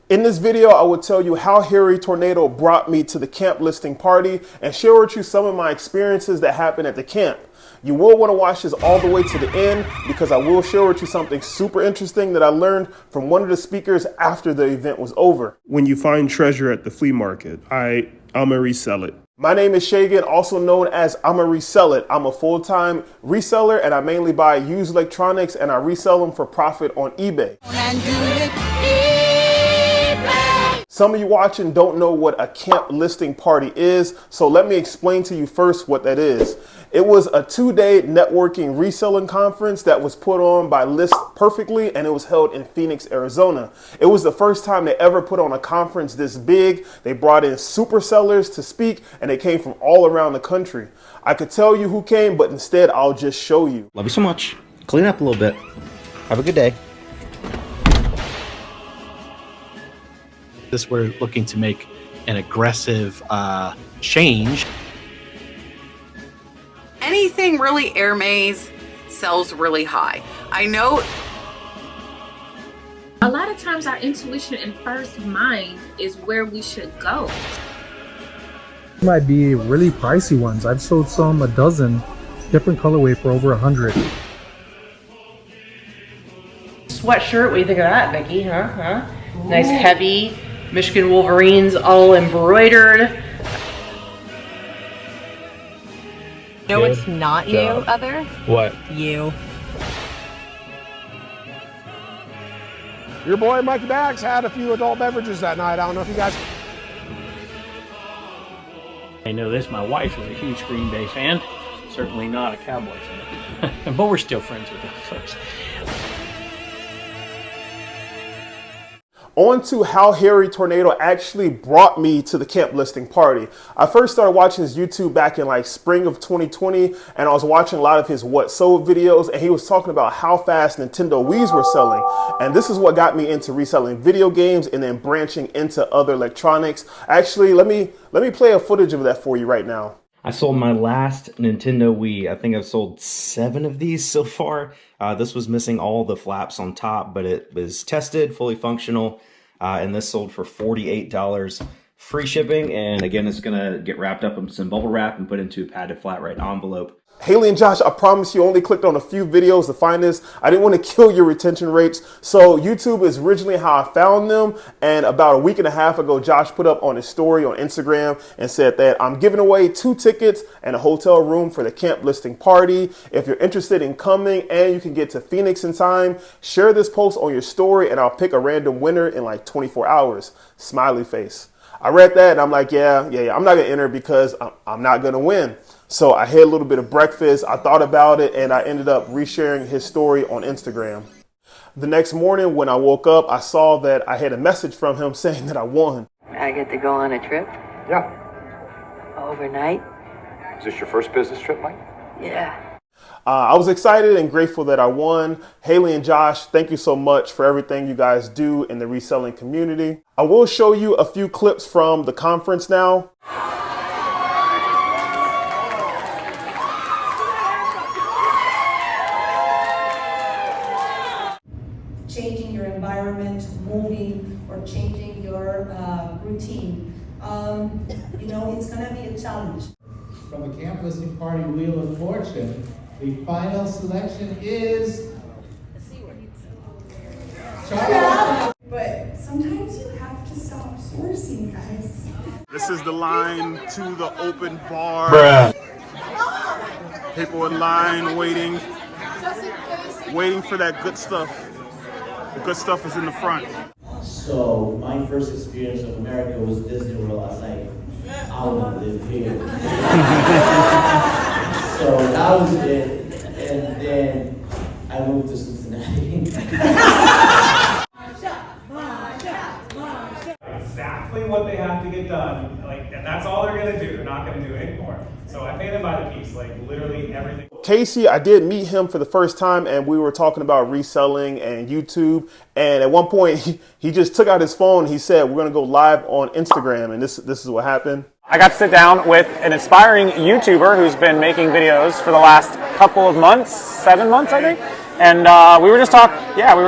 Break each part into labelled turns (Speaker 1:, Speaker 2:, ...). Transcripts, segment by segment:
Speaker 1: In this video, I will tell you how HairyTornado brought me to the camp listing party and share with you some of my experiences that happened at the camp. You will want to watch this all the way to the end because I will share with you something super interesting that I learned from one of the speakers after the event was over. When you find treasure at the flea market, I'ma resell it. My name is Shagan, also known as I'ma Resell It. I'm a full-time reseller and I mainly buy used electronics and I resell them for profit on eBay. Some of you watching don't know what a camp listing party is, so let me explain to you first what that is. It was a 2-day networking reselling conference that was put on by List Perfectly, and it was held in Phoenix, Arizona. It was the first time they ever put on a conference this big. They brought in super sellers to speak, and they came from all around the country. I could tell you who came, but instead I'll just show you.
Speaker 2: Love you so much. Clean up a little bit. Have a good day.
Speaker 3: We're looking to make an aggressive change.
Speaker 4: Anything really Airmaze sells really high. I know.
Speaker 5: A lot of times our intuition and first mind is where we should go.
Speaker 6: Might be really pricey ones. I've sold some a dozen, different colorway for over 100.
Speaker 7: Sweatshirt, what do you think of that, Vicky? Huh? Nice heavy Michigan Wolverines, all embroidered.
Speaker 8: No, it's not you, other.
Speaker 3: What?
Speaker 8: You.
Speaker 9: Your boy Mikey Bags had a few adult beverages that night. I don't know if you guys...
Speaker 10: I know this, my wife is a huge Green Bay fan. Certainly not a Cowboy fan. But we're still friends with those folks.
Speaker 1: On to how HairyTornado actually brought me to the camp listing party. I first started watching his YouTube back in like spring of 2020, and I was watching a lot of his What Sold videos, and he was talking about how fast Nintendo Wiis were selling. And this is what got me into reselling video games and then branching into other electronics. Actually, let me play a footage of that for you right now.
Speaker 2: I sold my last Nintendo Wii. I think I've sold 7 of these so far. This was missing all the flaps on top, but it was tested, fully functional, and this sold for $48. Free shipping, and again, it's gonna get wrapped up in some bubble wrap and put into a padded flat rate envelope.
Speaker 1: Haley and Josh, I promise you only clicked on a few videos to find this. I didn't want to kill your retention rates. So YouTube is originally how I found them. And about a week and a half ago, Josh put up on his story on Instagram and said that I'm giving away 2 tickets and a hotel room for the camp listing party. If you're interested in coming and you can get to Phoenix in time, share this post on your story and I'll pick a random winner in like 24 hours. Smiley face. I read that and I'm like, yeah, I'm not going to enter because I'm not going to win. So I had a little bit of breakfast, I thought about it, and I ended up resharing his story on Instagram. The next morning when I woke up, I saw that I had a message from him saying that I won.
Speaker 11: I get to go on a trip?
Speaker 9: Yeah.
Speaker 11: Overnight?
Speaker 12: Is this your first business trip, Mike?
Speaker 11: Yeah.
Speaker 1: I was excited and grateful that I won. Haley and Josh, thank you so much for everything you guys do in the reselling community. I will show you a few clips from the conference now.
Speaker 13: Changing your environment, moving, or changing your routine. You know, it's gonna be a challenge.
Speaker 14: From the Camp Listing Party Wheel of Fortune, the final selection is... Charlie.
Speaker 13: But sometimes you have to stop sourcing, guys.
Speaker 1: This is the line to the open bar.
Speaker 3: Bruh.
Speaker 1: People in line waiting for that good stuff. The good stuff is in the front.
Speaker 15: So my first experience of America was Disney World. I was like, I want to live here. So that was it. And then I moved to Cincinnati.
Speaker 16: Exactly what they have to get done, and that's all they're gonna do. They're not gonna do it anymore. So I pay them by the piece, literally everything.
Speaker 1: Casey, I did meet him for the first time and we were talking about reselling and YouTube. And at one point he just took out his phone. He said, we're going to go live on Instagram. And this is what happened.
Speaker 16: I got to sit down with an inspiring YouTuber who's been making videos for the last couple of months, 7 months, I think. And we were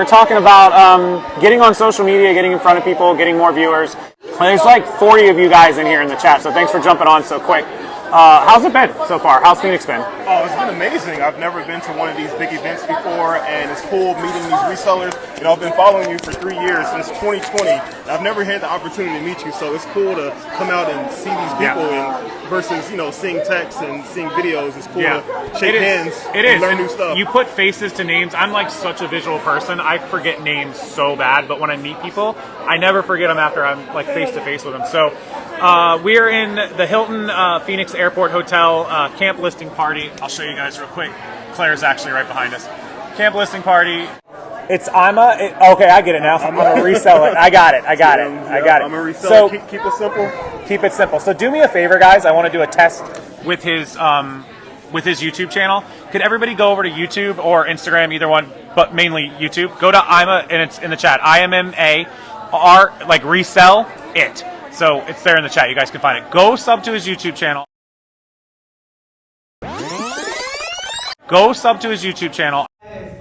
Speaker 16: talking about getting on social media, getting in front of people, getting more viewers. There's like 40 of you guys in here in the chat, so thanks for jumping on so quick. How's it been so far? How's Phoenix been?
Speaker 1: Oh, it's been amazing. I've never been to one of these big events before, and it's cool meeting these resellers. You know, I've been following you for 3 years, since 2020. I've never had the opportunity to meet you, so it's cool to come out and see these people and versus, you know, seeing text and seeing videos. It's cool to shake hands and learn new stuff.
Speaker 16: You put faces to names. I'm like such a visual person. I forget names so bad, but when I meet people, I never forget them after I'm like face to face with them. So we are in the Hilton Phoenix Airport Hotel Camp Listing Party. I'll show you guys real quick. Claire's actually right behind us. Camp Listing Party. Okay, I get it now. I'm a reseller. I got it.
Speaker 1: I'm a reseller. So keep it simple.
Speaker 16: Keep it simple. So do me a favor, guys. I want to do a test with his YouTube channel. Could everybody go over to YouTube or Instagram, either one, but mainly YouTube? Go to IMA, and it's in the chat. IMMAR, like resell it. So it's there in the chat. You guys can find it. Go sub to his YouTube channel. Go sub to his YouTube channel.
Speaker 17: I have a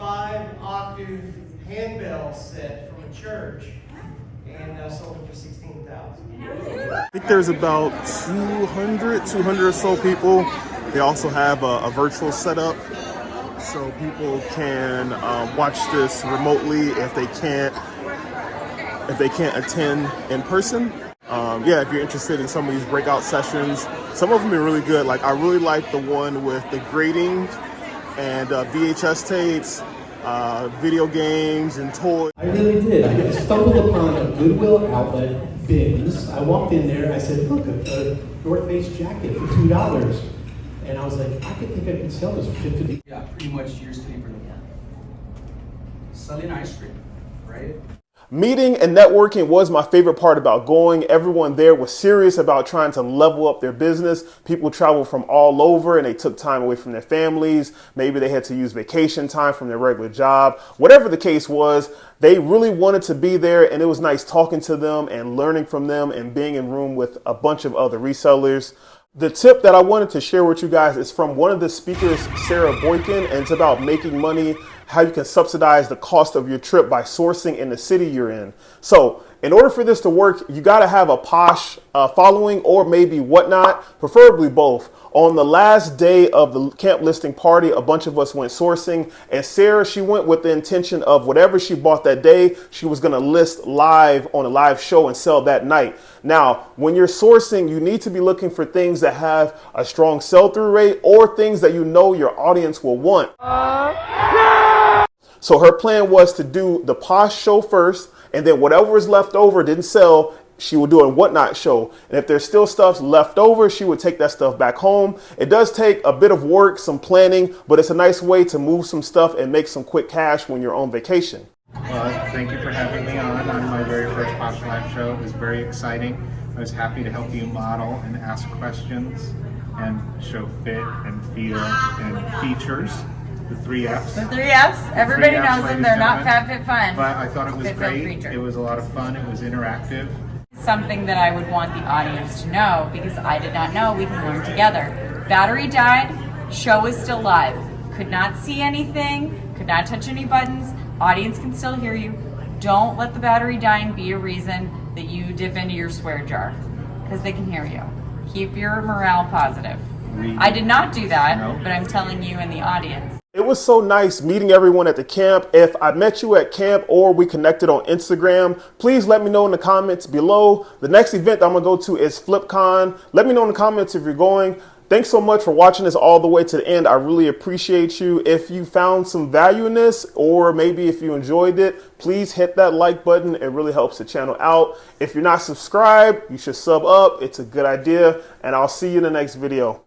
Speaker 17: 5-octave handbell set from a church, and sold it for $16,000.
Speaker 1: I think there's about 200 or so people. They also have a virtual setup, so people can watch this remotely if they can't attend in person. Yeah, if you're interested in some of these breakout sessions, some of them are really good. Like I really like the one with the grading and VHS tapes, video games and toys.
Speaker 14: I really did. I stumbled upon a Goodwill outlet bins. I walked in there. I said, "Look, a North Face jacket for $2." And I was like, I think I can sell this for $50.
Speaker 18: Yeah, pretty much years paper. Selling ice cream, right?
Speaker 1: Meeting and networking was my favorite part about going. Everyone there was serious about trying to level up their business. People traveled from all over and they took time away from their families. Maybe they had to use vacation time from their regular job. Whatever the case was, they really wanted to be there, and it was nice talking to them and learning from them and being in room with a bunch of other resellers. The tip that I wanted to share with you guys is from one of the speakers, Sarah Boykin, and it's about making money, how you can subsidize the cost of your trip by sourcing in the city you're in. So in order for this to work, you got to have a posh following, or maybe whatnot, preferably both. On the last day of the camp listing party, a bunch of us went sourcing, and Sarah, she went with the intention of whatever she bought that day, she was going to list live on a live show and sell that night. Now, when you're sourcing, you need to be looking for things that have a strong sell-through rate or things that you know your audience will want. So her plan was to do the posh show first, and then whatever was left over didn't sell, she would do a whatnot show. And if there's still stuff left over, she would take that stuff back home. It does take a bit of work, some planning, but it's a nice way to move some stuff and make some quick cash when you're on vacation.
Speaker 19: Thank you for having me on my very first Posh Live show. It was very exciting. I was happy to help you model and ask questions and show fit and feel and features. The 3 Fs.
Speaker 20: The 3 Fs. Everybody knows them. They're not Fab Fit Fun.
Speaker 19: But I thought it was great. It was a lot of fun. It was interactive.
Speaker 20: Something that I would want the audience to know, because I did not know, we can learn together. Battery died, show is still live. Could not see anything, could not touch any buttons, audience can still hear you. Don't let the battery dying be a reason that you dip into your swear jar, because they can hear you. Keep your morale positive. I did not do that, but I'm telling you and the audience.
Speaker 1: It was so nice meeting everyone at the camp. If I met you at camp or we connected on Instagram, please let me know in the comments below. The next event I'm going to go to is FlipCon. Let me know in the comments if you're going. Thanks so much for watching this all the way to the end. I really appreciate you. If you found some value in this, or maybe if you enjoyed it, please hit that like button. It really helps the channel out. If you're not subscribed, you should sub up. It's a good idea. And I'll see you in the next video.